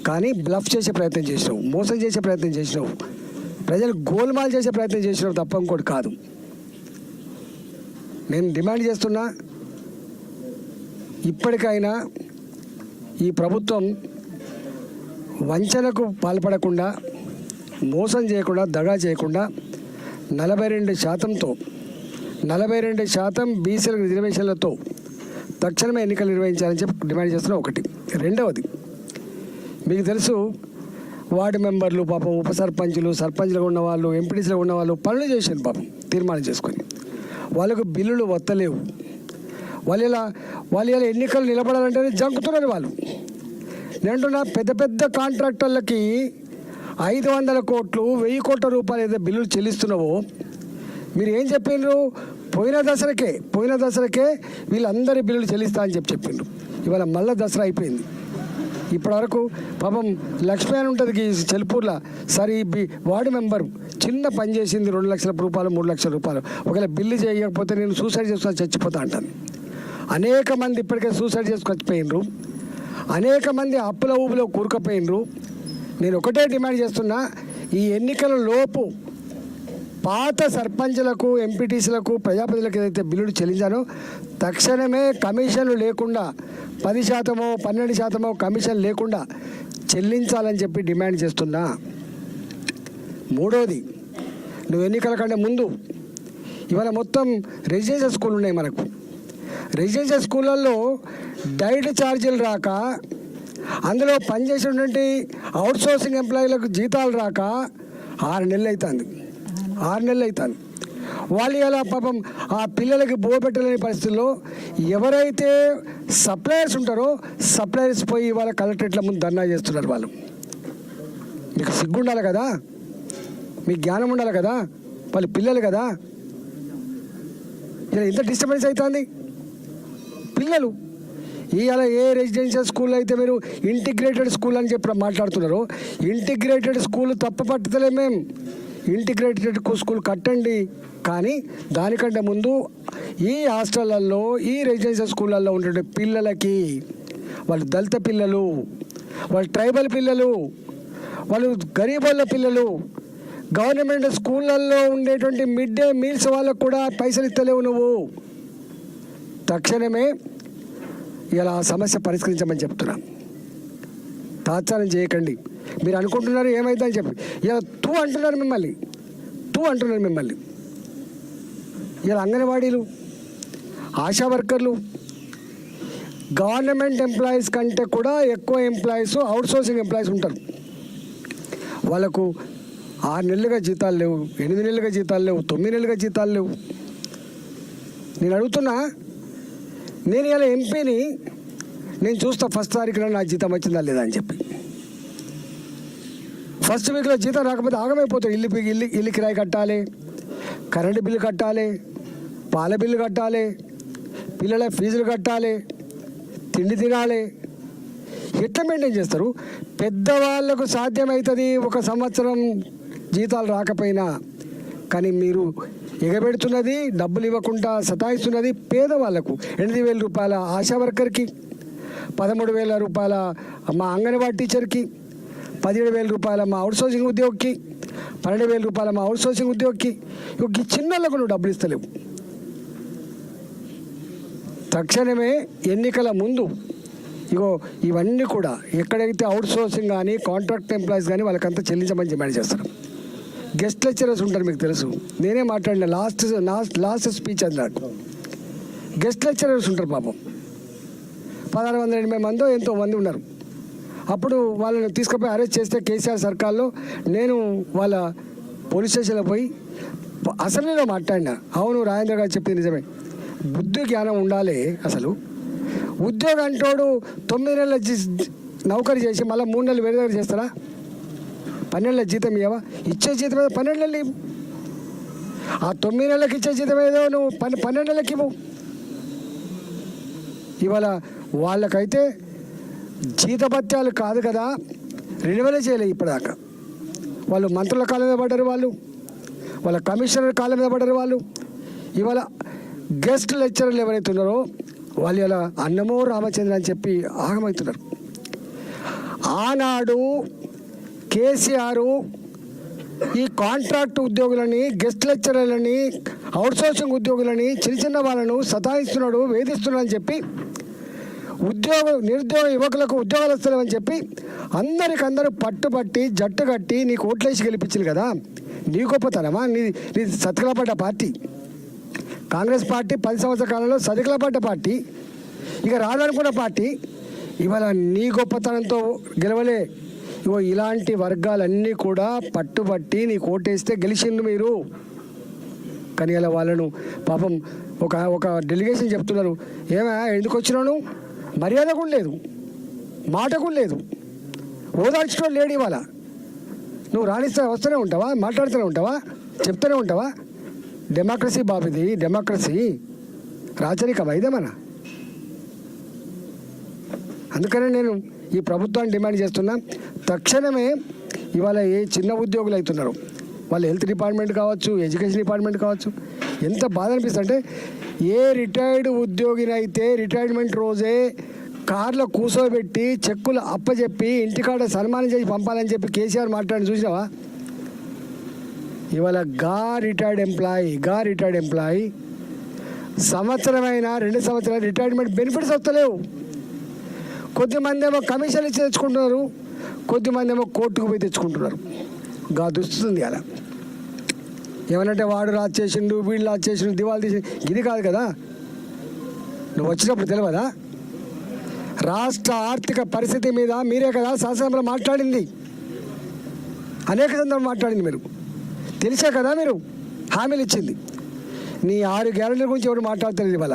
కానీ బ్లఫ్ చేసే ప్రయత్నం చేసినావు, మోసం చేసే ప్రయత్నం చేసినావు, ప్రజలు గోల్మాల్ చేసే ప్రయత్నం చేసినావు తప్ప ఇంకోటి కాదు. నేను డిమాండ్ చేస్తున్నా, ఇప్పటికైనా ఈ ప్రభుత్వం వంచనకు పాల్పడకుండా, మోసం చేయకుండా, దగా చేయకుండా 42% బీసీల రిజర్వేషన్లతో తక్షణమే ఎన్నికలు నిర్వహించాలని చెప్పి డిమాండ్ చేస్తున్నా. ఒకటి. రెండవది, మీకు తెలుసు వార్డు మెంబర్లు పాపం, ఉప సర్పంచులు, సర్పంచ్లుగా ఉన్నవాళ్ళు, ఎంపీటీసీలో ఉన్నవాళ్ళు పనులు చేశారు పాపం తీర్మానం చేసుకొని. వాళ్ళకు బిల్లులు వత్తలేవు. వాళ్ళు ఇలా ఎన్నికలు నిలబడాలంటేనే జంకుతున్నారు వాళ్ళు. నేను అంటున్నా, పెద్ద పెద్ద కాంట్రాక్టర్లకి 500 కోట్లు 1000 కోట్ల రూపాయలు ఏదైతే బిల్లులు చెల్లిస్తున్నావో మీరు ఏం చెప్పిండ్రు? పోయిన దసరాకే వీళ్ళందరి బిల్లులు చెల్లిస్తా అని చెప్పిండ్రు. ఇవాళ మళ్ళీ దసరా అయిపోయింది. ఇప్పటివరకు పాపం లక్ష్మి అని ఉంటుంది చెల్పూర్లో, సరే వార్డు మెంబర్ చిన్న పని చేసింది 2 లక్షల రూపాయలు 3 లక్షల రూపాయలు, ఒకవేళ బిల్లు చేయకపోతే నేను సూసైడ్ చేసుకొని చచ్చిపోతా అంటాను. అనేక మంది ఇప్పటికే సూసైడ్ చేసుకొని చచ్చిపోయినరు, అనేక మంది అప్పుల ఊబిలో కూరుకుపోయినరు. నేను ఒకటే డిమాండ్ చేస్తున్నా, ఈ ఎన్నికల లోపు పాత సర్పంచ్లకు, ఎంపీటీసీలకు, ప్రజాప్రతినిధులకు ఏదైతే బిల్లులు చెల్లించానో తక్షణమే కమిషన్లు లేకుండా 10%, 12% కమిషన్ లేకుండా చెల్లించాలని చెప్పి డిమాండ్ చేస్తున్నా. మూడోది, నువ్వు ఎన్నికల కంటే ముందు ఇవాళ మొత్తం రెసిడెన్షియల్ స్కూల్ ఉన్నాయి మనకు. రెసిడెన్షియల్ స్కూళ్ళల్లో డైట్ ఛార్జీలు రాక, అందులో పనిచేసినటువంటి అవుట్సోర్సింగ్ ఎంప్లాయీలకు జీతాలు రాక 6 నెలలు అవుతుంది. వాళ్ళు ఇలా పాపం ఆ పిల్లలకి బోబెట్టలేని పరిస్థితుల్లో ఎవరైతే సప్లయర్స్ ఉంటారో సప్లయర్స్ పోయి వాళ్ళ కలెక్టరేట్ల ముందు ధర్నా చేస్తున్నారు. వాళ్ళు, మీకు సిగ్గు ఉండాలి కదా, మీకు జ్ఞానం ఉండాలి కదా, వాళ్ళ పిల్లలు కదా. ఇలా ఇంత డిస్టర్బెన్స్ అవుతుంది. పిల్లలు ఇవాళ ఏ రెసిడెన్షియల్ స్కూల్ అయితే మీరు ఇంటిగ్రేటెడ్ స్కూల్ అని చెప్పి మాట్లాడుతున్నారో, ఇంటిగ్రేటెడ్ స్కూల్ తప్పపట్టలే మేము. ఇంటిగ్రేటెడ్ స్కూల్ కట్టండి, కానీ దానికంటే ముందు ఈ హాస్టళ్లలో, ఈ రెసిడెన్షియల్ స్కూళ్ళల్లో ఉండే పిల్లలకి, వాళ్ళు దళిత పిల్లలు, వాళ్ళు ట్రైబల్ పిల్లలు, వాళ్ళు గరీబోళ్ళ పిల్లలు, గవర్నమెంట్ స్కూళ్ళల్లో ఉండేటువంటి మిడ్ డే మీల్స్ వాళ్ళకు కూడా పైసలు ఇస్తలేవు. నువ్వు తక్షణమే ఇలా ఆ సమస్య పరిష్కరించమని చెప్తున్నా. తాత్సారం చేయకండి. మీరు అనుకుంటున్నారు ఏమైందని చెప్పి ఇలా అంటున్నారు మిమ్మల్ని. ఇలా అంగన్వాడీలు, ఆశా వర్కర్లు, గవర్నమెంట్ ఎంప్లాయీస్ కంటే కూడా ఎక్కువ ఎంప్లాయీస్ అవుట్సోర్సింగ్ ఎంప్లాయీస్ ఉంటారు. వాళ్ళకు 6 నెలలుగా జీతాలు లేవు, 8 నెలలుగా జీతాలు లేవు, 9 నెలలుగా జీతాలు లేవు. నేను అడుగుతున్నా, నేను ఇలా ఎంపీని, నేను చూస్తా ఫస్ట్ తారీఖున నా జీతం వచ్చిందా లేదా అని చెప్పి. ఫస్ట్ వీక్లో జీతం రాకపోతే ఆగమైపోతాయి. ఇల్లు కిరాయి కట్టాలి, కరెంటు బిల్లు కట్టాలి, పాల బిల్లు కట్టాలి, పిల్లల ఫీజులు కట్టాలి, తిండి తినాలి. ఎట్లా మెయింటైన్ చేస్తారు? పెద్దవాళ్ళకు సాధ్యమవుతుంది 1 సంవత్సరం జీతాలు రాకపోయినా, కానీ మీరు ఎగబెడుతున్నది, డబ్బులు ఇవ్వకుండా సతాయిస్తున్నది పేదవాళ్లకు. 8,000 రూపాయల ఆశా వర్కర్కి, 13,000 రూపాయల మా అంగన్వాడీ టీచర్కి, 17,000 రూపాయల మా అవుట్సోర్సింగ్ ఉద్యోగికి, 12,000 రూపాయల మా అవుట్సోర్సింగ్ ఉద్యోగికి. ఈ చిన్నలకు నువ్వు డబ్బులు ఇస్తలేవు. తక్షణమే ఎన్నికల ముందు ఇవన్నీ కూడా ఎక్కడైతే అవుట్సోర్సింగ్ కానీ కాంట్రాక్ట్ ఎంప్లాయీస్ కానీ వాళ్ళకంతా చెల్లించమని డిమాండ్ చేస్తారు. గెస్ట్ లెక్చరర్స్ ఉంటారు, మీకు తెలుసు, నేనే మాట్లాడిన లాస్ట్ స్పీచ్ అది నాకు. గెస్ట్ లెక్చరర్స్ ఉంటారు పాపం, 1680 మందో ఎంతో మంది ఉన్నారు. అప్పుడు వాళ్ళని తీసుకుపోయి అరెస్ట్ చేస్తే కేసీఆర్ సర్కార్లో నేను వాళ్ళ పోలీస్ స్టేషన్లో పోయి అసెంబ్లీలో మాట్లాడినా. అవును, రాజేంద్ర గారు చెప్పింది నిజమే, బుద్ధి జ్ఞానం ఉండాలి. అసలు ఉద్యోగం అంటోడు 9 నెలల నౌకరీ చేసి మళ్ళీ 3 నెలలు వేరే దగ్గర చేస్తారా? 12 నెలల జీతం ఇవ్వవా? ఇచ్చే జీతం ఏదో 12 నెలలు ఇవ్వు. ఆ 9 నెలలకు ఇచ్చే జీతం ఏదో నువ్వు 12 నెలలకి ఇవ్వు. ఇవాళ వాళ్ళకైతే జీతభత్యాలు కాదు కదా, రెన్యువల్ చేయలేదు ఇప్పటిదాకా. వాళ్ళు మంత్రుల కాలం మీద పడ్డారు, వాళ్ళ కమిషనర్ కాలం మీద పడ్డారు. వాళ్ళు ఇవాళ గెస్ట్ లెక్చరర్లు ఎవరైతే ఉన్నారో వాళ్ళు ఇలా అన్నమో రామచంద్ర అని చెప్పి ఆగమవుతున్నారు. ఆనాడు కేసీఆర్ ఈ కాంట్రాక్ట్ ఉద్యోగులని, గెస్ట్ లెక్చరర్లని, అవుట్సోర్సింగ్ ఉద్యోగులని, చిన్న చిన్న వాళ్ళను సతాయిస్తున్నాడు, వేధిస్తున్నాడు అని చెప్పి నిరుద్యోగ యువకులకు ఉద్యోగాలు వస్తలేవని చెప్పి అందరికందరూ పట్టుబట్టి జట్టు కట్టి నీకు ఓట్లేసి గెలిపించింది కదా. నీ గొప్పతనమా? నీ సతికిలపడ్డ పార్టీ కాంగ్రెస్ పార్టీ 10 సంవత్సరాల కాలంలో సతికిలపడ్డ పార్టీ, ఇక రాదనుకున్న పార్టీ ఇవాళ నీ గొప్పతనంతో గెలవలే. ఇగో ఇలాంటి వర్గాలన్నీ కూడా పట్టుబట్టి నీకు ఓటేస్తే గెలిచిండ్రు మీరు. కానీ అలా వాళ్ళను పాపం ఒక డెలిగేషన్ చెప్తున్నారు, ఏమా ఎందుకు వచ్చినాను, మర్యాద కూడా లేదు, మాట కూడా లేదు, ఓదార్చడం లేడు. ఇవాళ నువ్వు రాణిస్తా వస్తూనే ఉంటావా, మాట్లాడుతూనే ఉంటావా, చెప్తూనే ఉంటావా? డెమోక్రసీ బాబుది, డెమోక్రసీ రాచరికమా ఇదేమన్నా? అందుకనే నేను ఈ ప్రభుత్వాన్ని డిమాండ్ చేస్తున్నా, తక్షణమే ఇవాళ ఏ చిన్న ఉద్యోగులు అవుతున్నారు, వాళ్ళు హెల్త్ డిపార్ట్మెంట్ కావచ్చు, ఎడ్యుకేషన్ డిపార్ట్మెంట్ కావచ్చు, ఎంత బాధ అనిపిస్తుంది అంటే, ఏ రిటైర్డ్ ఉద్యోగినైతే రిటైర్మెంట్ రోజే కార్లో కూర్చోబెట్టి చెక్కులు అప్పచెప్పి ఇంటికాడ సన్మానం చేసి పంపాలని చెప్పి కేసీఆర్ మాట్లాడి చూసినావా? ఇవాళ రిటైర్డ్ ఎంప్లాయీ సంవత్సరమైనా 2 సంవత్సరాలు రిటైర్మెంట్ బెనిఫిట్స్ వస్తలేవు. కొద్దిమంది ఏమో కమిషన్లు ఇచ్చి తెచ్చుకుంటున్నారు, కొద్దిమంది ఏమో కోర్టుకు పోయి తెచ్చుకుంటున్నారు. దుస్తుంది అలా ఏమనంటే వాడు రాజు చేసిండు, వీళ్ళు రాజు చేసిండు, దివాళి తీసి ఇది కాదు కదా. నువ్వు వచ్చినప్పుడు తెలియదా? రాష్ట్ర ఆర్థిక పరిస్థితి మీద మీరే కదా శాసనసభలో మాట్లాడింది, అనేక సందర్భాలు మాట్లాడింది. మీరు తెలిసే కదా మీరు హామీలు ఇచ్చింది. నీ 6 గ్యారెంటీల గురించి ఎవరు మాట్లాడతారు ఇవాళ.